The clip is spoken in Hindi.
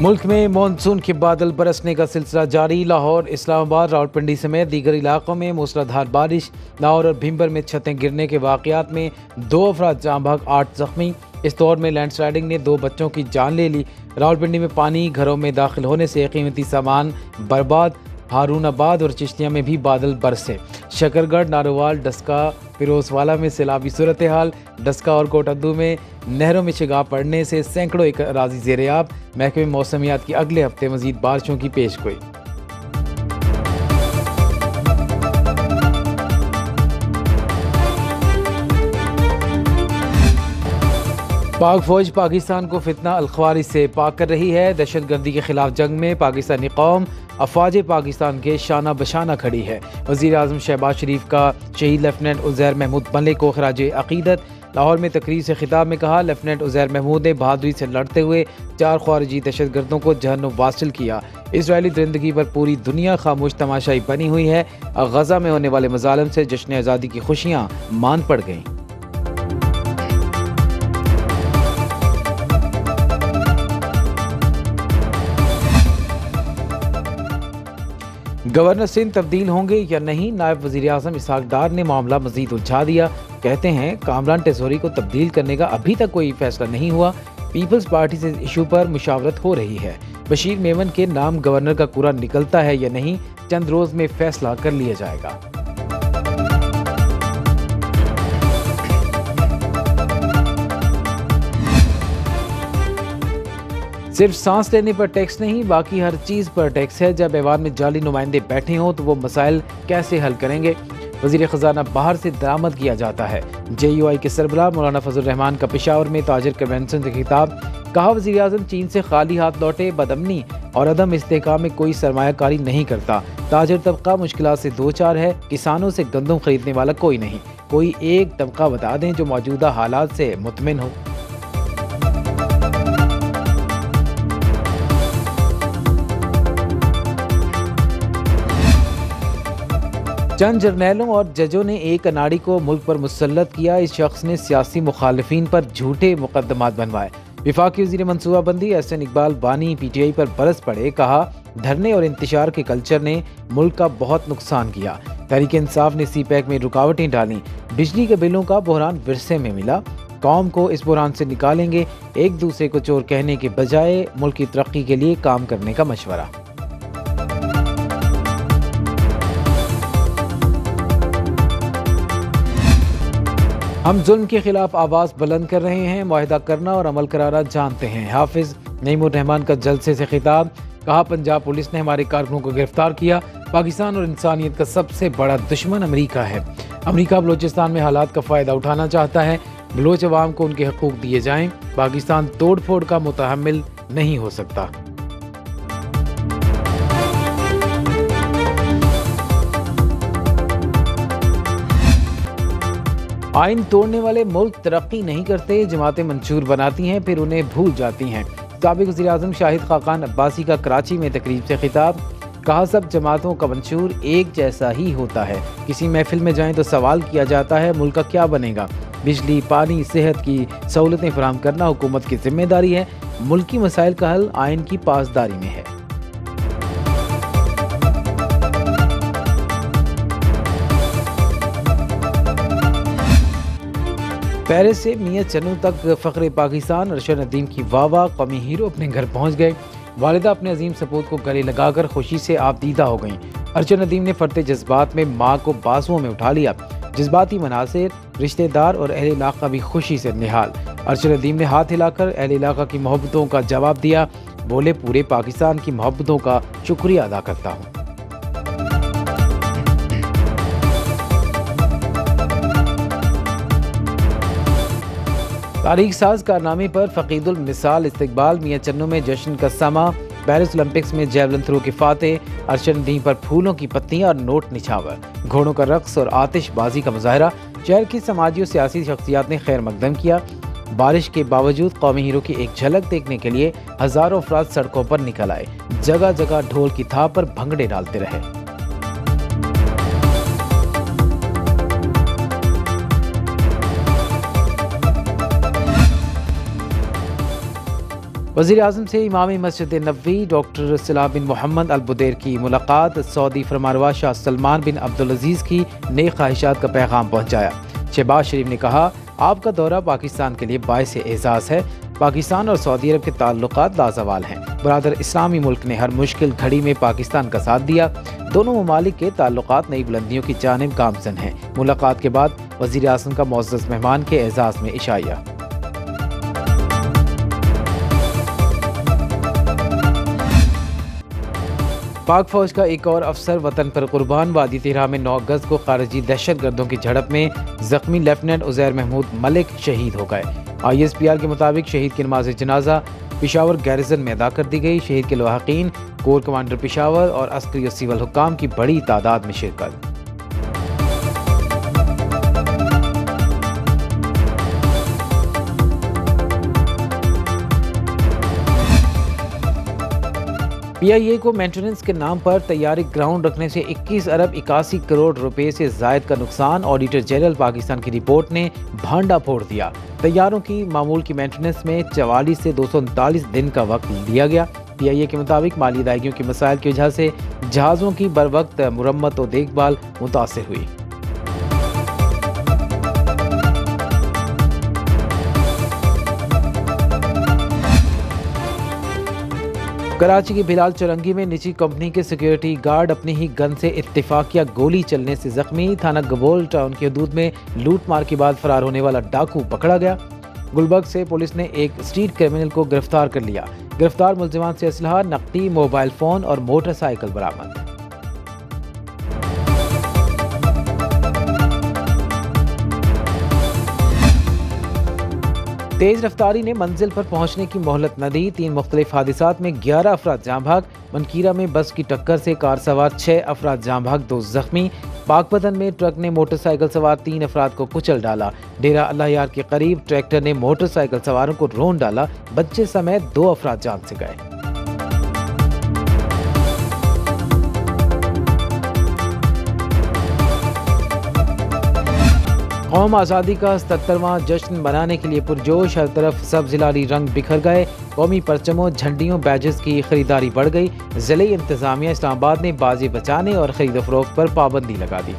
मुल्क में मानसून के बादल बरसने का सिलसिला जारी। लाहौर, इस्लामाबाद, रावलपिंडी समेत दीगर इलाकों में मूसलाधार बारिश। लाहौर और भिम्बर में छतें गिरने के वाकयात में 2 अफराद जाँ बहक, 8 जख्मी। इस दौर में लैंडस्लाइडिंग ने 2 बच्चों की जान ले ली। रावलपिंडी में पानी घरों में दाखिल होने से कीमती सामान बर्बाद। हारूनाबाद और चिश्तिया में भी बादल बरसे। शकरगढ़, नारोवाल, डस्का, फिरोजवाला में सैलाबी सूरत हाल। डस्का और कोटद्दू में नहरों में शिगाफ पड़ने से सैकड़ों एकड़ अराजी ज़ेर-ए-आब। महकमे मौसमियात की अगले हफ्ते मजीद बारिशों की पेशगोई। पाक फौज पाकिस्तान को फितना अलख्वारी से पाक कर रही है। दहशत गर्दी के खिलाफ जंग में पाकिस्तानी कौम अफवाज पाकिस्तान के शाना बशाना खड़ी है। वज़ीर आज़म शहबाज शरीफ का शहीद लेफ्टिनेंट उज़ैर महमूद मलिक को खराज अक़ीदत। लाहौर में तकरीर से खिताब में कहा, लेफ्टिनेंट उज़ैर महमूद ने बहादुरी से लड़ते हुए 4 ख़वारिजी दहशत गर्दों को जहन्नुम वासिल किया। इसराइली दरिंदगी पर पूरी दुनिया खामोश तमाशाई बनी हुई है। गज़ा में होने वाले मज़ालिम से जश्न आज़ादी की खुशियाँ मान पड़ गईं। गवर्नर सिंध तब्दील होंगे या नहीं, नायब वज़ीर आज़म इसहाक डार ने मामला मजीद उलझा दिया। कहते हैं कामरान टेसोरी को तब्दील करने का अभी तक कोई फैसला नहीं हुआ। पीपल्स पार्टी से इशू पर मुशावरत हो रही है। बशीर मेमन के नाम गवर्नर का कुरा निकलता है या नहीं, चंद रोज में फैसला कर लिया जाएगा। सिर्फ सांस लेने पर टैक्स नहीं, बाकी हर चीज़ पर टैक्स है। जब ऐवान में जाली नुमाइंदे बैठे हों तो वो मसाइल कैसे हल करेंगे। वज़ीर ख़जाना बाहर से दरामद किया जाता है। JUI के सरबराह मौलाना फजल रहमान का पेशावर में ताजिर कन्वेंशन से खिताब। कहा, वज़ीर आज़म चीन से खाली हाथ लौटे, बदअमनी और अदम इस्तेहकाम में कोई सरमायाकारी नहीं करता। ताजिर तबका मुश्किलात से 2-4 है। किसानों से गंदम खरीदने वाला कोई नहीं। कोई एक तबका बता दें जो मौजूदा हालात से मुतमिन हो। चंद जर्नैलों और जजों ने एक अनाड़ी को मुल्क पर मुसल्लत किया। इस शख्स ने सियासी मुखालिफिन पर झूठे मुकदमात बनवाए। विफाकी वज़ीर मनसूबाबंदी एहसन इकबाल बानी PTI पर बरस पड़े। कहा, धरने और इंतशार के कल्चर ने मुल्क का बहुत नुकसान किया। तहरीक इंसाफ ने CPEC में रुकावटें डाली। बिजली के बिलों का बहरान विरसे में मिला। कौम को इस बहरान से निकालेंगे। एक दूसरे को चोर कहने के बजाय मुल्क की तरक्की के लिए काम करने का मशवरा। हम जुल्म के खिलाफ आवाज़ बुलंद कर रहे हैं, मुआहिदा करना और अमल कराना जानते हैं। हाफिज नईमुर रहमान का जलसे से खिताब। कहा, पंजाब पुलिस ने हमारे कारकुनों को गिरफ्तार किया। पाकिस्तान और इंसानियत का सबसे बड़ा दुश्मन अमेरिका है। अमेरिका बलूचिस्तान में हालात का फ़ायदा उठाना चाहता है। बलोच अवाम को उनके हकूक़ दिए जाएं। पाकिस्तान तोड़ फोड़ का मुतहम्मिल नहीं हो सकता। आइन तोड़ने वाले मुल्क तरक्की नहीं करते। जमातें मंशूर बनाती हैं फिर उन्हें भूल जाती हैं। साबिक़ वज़ीर आज़म शाहिद खाकान अब्बासी का कराची में तकरीब से खिताब। कहा, सब जमातों का मंशूर एक जैसा ही होता है। किसी महफिल में जाएं तो सवाल किया जाता है, मुल्क का क्या बनेगा। बिजली, पानी, सेहत की सहूलतें फराहम करना हुकूमत की जिम्मेदारी है। मुल्की मसाइल का हल आइन की पासदारी में है। पेरिस से मियां चन्नू तक फ़ख्र पाकिस्तान अरशद नदीम की वाह। कौमी हीरो अपने घर पहुंच गए। वालिदा अपने अजीम सपूत को गले लगाकर खुशी से आबदीदा हो गईं। अरशद नदीम ने फरते जज्बात में माँ को बाजुओं में उठा लिया। जज्बाती मनासिर, रिश्तेदार और अहले इलाका भी खुशी से निहाल। अरशद नदीम ने हाथ हिलाकर अहले इलाका की मोहब्बतों का जवाब दिया। बोले, पूरे पाकिस्तान की मोहब्बतों का शुक्रिया अदा करता हूँ। तारीख साज कारनामे पर फ़कीदुल मिसाल इस्तकबाल। मियां चन्नू में जश्न का समा। पेरिस ओलंपिक्स में जेवलिन थ्रो के फातेह। अरशद नदीम पर फूलों की पत्तियां और नोट निछावर। घोड़ों का रक्स और आतिशबाजी का मुजाहरा। शहर की समाजी और सियासी शख्सियात ने खैर मकदम किया। बारिश के बावजूद कौमी हीरो की एक झलक देखने के लिए हजारों अफराद सड़कों पर निकल आए। जगह जगह ढोल की थाप पर भंगड़े डालते रहे। वज़ीर आज़म से इमाम मस्जिद नबवी डॉक्टर सलाह बिन मोहम्मद अल बुदैर की मुलाकात। सऊदी फरमानरवा शाह सलमान बिन अब्दुल अजीज़ की नेक ख्वाहिशात का पैगाम पहुँचाया। शहबाज शरीफ ने कहा, आपका दौरा पाकिस्तान के लिए बाइस एजाज़ है। पाकिस्तान और सऊदी अरब के ताल्लुकात लाजवाल हैं। बरादर इस्लामी मुल्क ने हर मुश्किल घड़ी में पाकिस्तान का साथ दिया। दोनों ममालिक के ताल्लुकात नई बुलंदियों की जानिब गामजन हैं। मुलाकात के बाद वज़ीर आज़म का मुअज़्ज़ज़ मेहमान के एजाज़ में इशाया। पाक फौज का एक और अफसर वतन पर कुर्बान। वादी तिहरा में 9 अगस्त को खारजी दहशतगर्दों की झड़प में जख्मी लेफ्टिनेंट उज़ैर महमूद मलिक शहीद हो गए। ISPR के मुताबिक शहीद की नमाज जनाजा पिशावर गैरिजन में अदा कर दी गई। शहीद के लवाहकीन, कोर कमांडर पिशावर और अस्करी और सिविल हुक्काम की बड़ी तादाद में शिरकत। PIA को मेंटेनेंस के नाम पर तैयारी ग्राउंड रखने से 21 अरब 81 करोड़ रुपए से जायद का नुकसान। ऑडिटर जनरल पाकिस्तान की रिपोर्ट ने भांडा फोड़ दिया। तैयारों की मामूल की मेंटेनेंस में 44 से 239 दिन का वक्त लिया गया। PIA के मुताबिक माली अदायगियों के मसाइल की वजह से जहाज़ों की बर वक्त मुरम्मत और देखभाल मुतासिर हुई। कराची की बिलाल चौरंगी में निजी कंपनी के सिक्योरिटी गार्ड अपनी ही गन से इत्तेफाकिया गोली चलने से जख्मी। थाना गबोल टाउन की हदूद में लूट मार के बाद फरार होने वाला डाकू पकड़ा गया। गुलबर्ग से पुलिस ने एक स्ट्रीट क्रिमिनल को गिरफ्तार कर लिया। गिरफ्तार मुलजिमान से असलहा, नकदी, मोबाइल फोन और मोटरसाइकिल बरामद। तेज रफ्तारी ने मंजिल पर पहुंचने की मोहलत न दी। 3 मुख्तलिफ हादिसात में 11 अफराद जाँ भाग। मनकीरा में बस की टक्कर से कार सवार 6 अफराद जाँ भाग, 2 जख्मी। पाकपतन में ट्रक ने मोटरसाइकिल सवार 3 अफराद को कुचल डाला। डेरा अल्लाह यार के करीब ट्रैक्टर ने मोटरसाइकिल सवारों को रोन डाला। बच्चे समेत 2 अफराद जान से गए। कौम आज़ादी का 77वां जश्न मनाने के लिए पुरजोश। हर तरफ सब्ज़-लाली रंग बिखर गए। कौमी परचमों, झंडियों, बैजेस की खरीदारी बढ़ गई। ज़िले इंतज़ामिया इस्लामाबाद ने बाजी बचाने और खरीद फरोख्त पर पाबंदी लगा दी।